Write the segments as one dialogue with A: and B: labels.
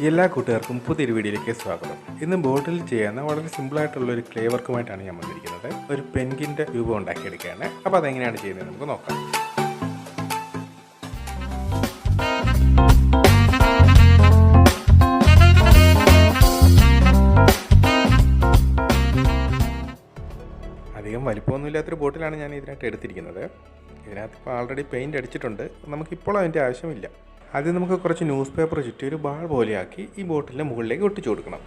A: എല്ലാ കൂട്ടുകാർക്കും പുതിയൊരു വീഡിയോയിലേക്ക് സ്വാഗതം. ഇന്ന് ബോട്ടിൽ ചെയ്യുന്ന വളരെ സിമ്പിളായിട്ടുള്ള ഒരു ക്ലേ വർക്കുമായിട്ടാണ് ഞാൻ വന്നിരിക്കുന്നത്. ഒരു പെൻഗിൻ്റെ രൂപം ഉണ്ടാക്കിയെടുക്കുകയാണ്. അപ്പോൾ അതെങ്ങനെയാണ് ചെയ്യുന്നത് നമുക്ക് നോക്കാം. അധികം വലിപ്പമൊന്നുമില്ലാത്തൊരു ബോട്ടിലാണ് ഞാൻ ഇതിനായിട്ട് എടുത്തിരിക്കുന്നത്. ഇതിനകത്ത് ഇപ്പോൾ ആൾറെഡി പെയിൻറ്റ് അടിച്ചിട്ടുണ്ട്. നമുക്കിപ്പോൾ അതിൻ്റെ ആവശ്യമില്ല. ആദ്യം നമുക്ക് കുറച്ച് ന്യൂസ് പേപ്പർ ചുറ്റി ഒരു ബാൾ പോലെയാക്കി ഈ ബോട്ടിലിൻ്റെ മുകളിലേക്ക് ഒട്ടിച്ചു കൊടുക്കണം.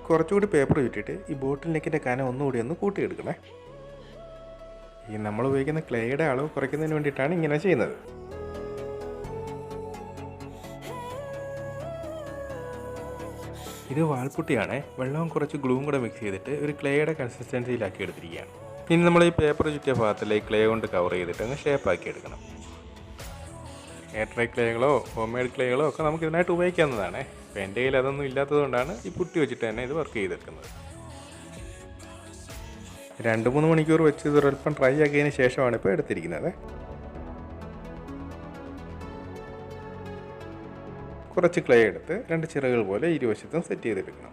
A: കുറച്ചുകൂടി പേപ്പർ ചുറ്റിയിട്ട് ഈ ബോട്ടിൽ നെക്കിൻ്റെ കനം ഒന്നുകൂടി ഒന്ന് കൂട്ടിയെടുക്കണേ. ഈ നമ്മൾ ഉപയോഗിക്കുന്ന ക്ലേയുടെ അളവ് കുറയ്ക്കുന്നതിന് വേണ്ടിയിട്ടാണ് ഇങ്ങനെ ചെയ്യുന്നത്. ഇത് വാൾപുട്ടിയാണ്. വെള്ളവും കുറച്ച് ഗ്ലൂവും കൂടെ മിക്സ് ചെയ്തിട്ട് ഒരു ക്ലേയുടെ കൺസിസ്റ്റൻസിയിലാക്കി എടുത്തിരിക്കുകയാണ്. ഇനി നമ്മൾ ഈ പേപ്പർ ചുറ്റിയ ഭാഗത്തിലേക്ക് ക്ലേ കൊണ്ട് കവർ ചെയ്തിട്ട് അങ്ങ് ഷേപ്പാക്കി എടുക്കണം. എയർ ഡ്രൈ ക്ലേകളോ ഹോം മെയ്ഡ് ക്ലേകളോ ഒക്കെ നമുക്ക് ഇതിനായിട്ട് ഉപയോഗിക്കാവുന്നതാണ്. അപ്പോൾ എൻ്റെ കയ്യിൽ അതൊന്നും ഇല്ലാത്തതുകൊണ്ടാണ് ഈ പുട്ടി വെച്ചിട്ട് തന്നെ ഇത് വർക്ക് ചെയ്തെടുക്കുന്നത്. 2-3 മണിക്കൂർ വെച്ച് ഇത് ഒരൽപ്പം ട്രൈ ആക്കിയതിന് ശേഷമാണ് ഇപ്പോൾ എടുത്തിരിക്കുന്നത്. കുറച്ച് ക്ലേ എടുത്ത് 2 ചിറകുകൾ പോലെ ഇരുവശത്തും സെറ്റ് ചെയ്തെടുക്കണം.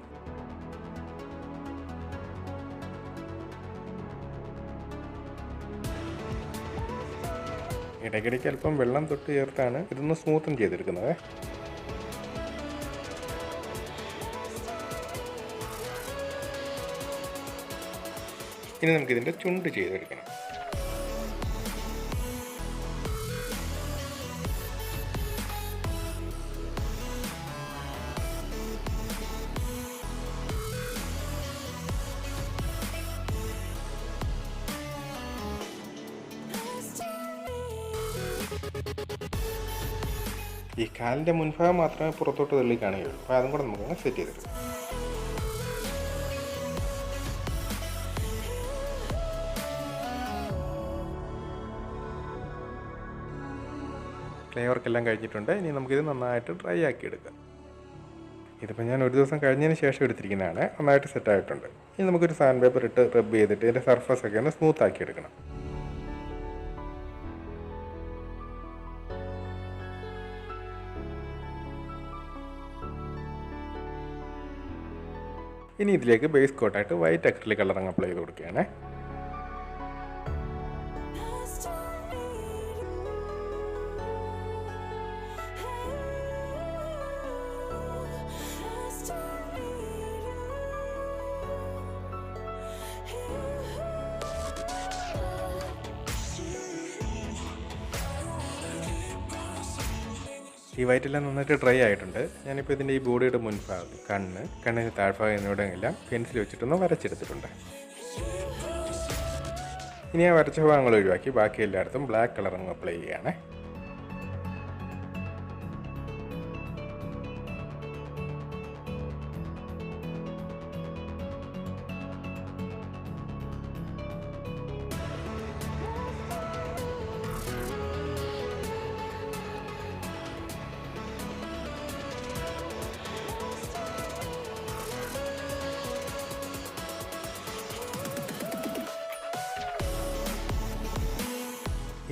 A: ഇടയ്ക്കിടയ്ക്ക് അല്പം വെള്ളം തൊട്ട് ചേർത്താണ് ഇതൊന്ന് സ്മൂത്തും ചെയ്തെടുക്കുന്നത്. ഇനി നമുക്കിതിൻ്റെ ചുണ്ട് ചെയ്തെടുക്കണം. ഈ കാലിൻ്റെ മുൻഭാഗം മാത്രമേ പുറത്തോട്ട് തള്ളി കാണുകയുള്ളൂ. അപ്പോൾ അതും കൂടെ നമുക്കൊന്ന് സെറ്റ് ചെയ്തെടുക്കാം. ക്ലേ വർക്കെല്ലാം കഴിഞ്ഞിട്ടുണ്ട്. ഇനി നമുക്കിത് നന്നായിട്ട് ഡ്രൈ ആക്കി എടുക്കാം. ഇതിപ്പോൾ ഞാൻ ഒരു ദിവസം കഴിഞ്ഞതിന് ശേഷം എടുത്തിരിക്കുന്നതാണ്. നന്നായിട്ട് സെറ്റായിട്ടുണ്ട്. ഇനി നമുക്കൊരു സാൻഡ് പേപ്പർ ഇട്ട് റബ്ബ് ചെയ്തിട്ട് ഇതിൻ്റെ സർഫസൊക്കെ ഒന്ന് സ്മൂത്ത് ആക്കി എടുക്കണം. ഇനി ഇതിലേക്ക് ബേസ് കോട്ടായിട്ട് വൈറ്റ് അക്രിലിക് കളർ അങ്ങ് അപ്ലൈ ചെയ്ത് കൊടുക്കുകയാണ്. ഈ വൈറ്റെല്ലാം നന്നായിട്ട് ഡ്രൈ ആയിട്ടുണ്ട്. ഞാനിപ്പോൾ ഇതിൻ്റെ ഈ ബോഡിയുടെ മുൻഭാഗം, കണ്ണിന് താഴ്ഭാഗം എന്നിവിടെയെല്ലാം പെൻസിൽ വെച്ചിട്ടൊന്ന് വരച്ചെടുത്തിട്ടുണ്ട്. ഇനി ആ വരച്ച ഭാഗങ്ങൾ ഒഴിവാക്കി ബാക്കി എല്ലായിടത്തും ബ്ലാക്ക് കളർ അങ്ങ് അപ്ലൈ ചെയ്യുകയാണ്.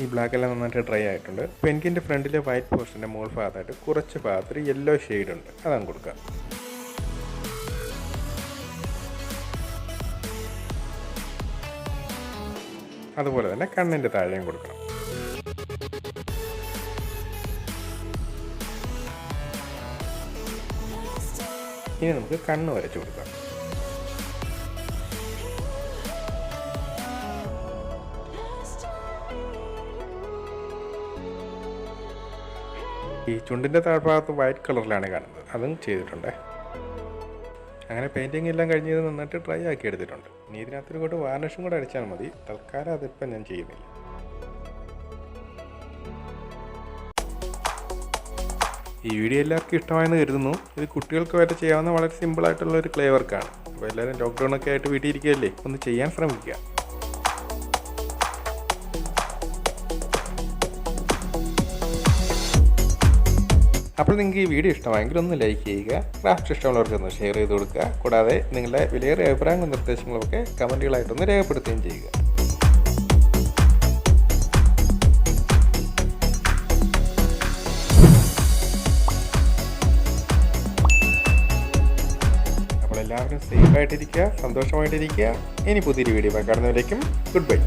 A: ഈ ബ്ലാക്ക് എല്ലാം നന്നായിട്ട് ഡ്രൈ ആയിട്ടുണ്ട്. പെൻകിൻ്റെ ഫ്രണ്ടിലെ വൈറ്റ് പോർഷൻ്റെ മുകൾ ഭാഗത്തായിട്ട് കുറച്ച് ഭാഗത്തൊരു യെല്ലോ ഷെയ്ഡ് ഉണ്ട്. അതാണ് കൊടുക്കുക. അതുപോലെ തന്നെ കണ്ണിൻ്റെ താഴെയും കൊടുക്കണം. ഇനി നമുക്ക് കണ്ണ് വരച്ചു കൊടുക്കാം. ഈ ചുണ്ടിൻ്റെ താഴ്ഭാഗത്ത് വൈറ്റ് കളറിലാണ് കാണുന്നത്. അതും ചെയ്തിട്ടുണ്ട്. അങ്ങനെ പെയിൻറ്റിങ് എല്ലാം കഴിഞ്ഞ് നന്നായിട്ട് ഡ്രൈ ആക്കി എടുത്തിട്ടുണ്ട്. ഇനി ഇതിനകത്തൊരു കൂട്ട് വാർണിഷും കൂടെ അടിച്ചാൽ മതി. തൽക്കാലം അതിപ്പം ഞാൻ ചെയ്യുന്നില്ല. ഈ വീഡിയോ എല്ലാവർക്കും ഇഷ്ടമായെന്ന് കരുതുന്നു. ഇത് കുട്ടികൾക്കുമായിട്ട് ചെയ്യാവുന്ന വളരെ സിമ്പിളായിട്ടുള്ള ഒരു ക്ലേ വർക്കാണ്. അപ്പോൾ എല്ലാവരും ലോക്ക്ഡൗണൊക്കെ ആയിട്ട് വീട്ടിൽ ഇരിക്കുകയല്ലേ, ഒന്ന് ചെയ്യാൻ ശ്രമിക്കുക. അപ്പോൾ നിങ്ങൾക്ക് ഈ വീഡിയോ ഇഷ്ടമായെങ്കിൽ ഒന്ന് ലൈക്ക് ചെയ്യുക, ക്രാഫ്റ്റ് ഇഷ്ടമുള്ളവർക്കൊന്ന് ഷെയർ ചെയ്ത് കൊടുക്കുക. കൂടാതെ നിങ്ങളുടെ വിലയേറിയ അഭിപ്രായങ്ങളും നിർദ്ദേശങ്ങളൊക്കെ കമൻറ്റുകളായിട്ടൊന്ന് രേഖപ്പെടുത്തുകയും ചെയ്യുക. അപ്പോൾ എല്ലാവരും സേഫായിട്ടിരിക്കുക, സന്തോഷമായിട്ടിരിക്കുക. ഇനി പുതിയൊരു വീഡിയോ കാണുന്നവരേക്കും ഗുഡ് ബൈ.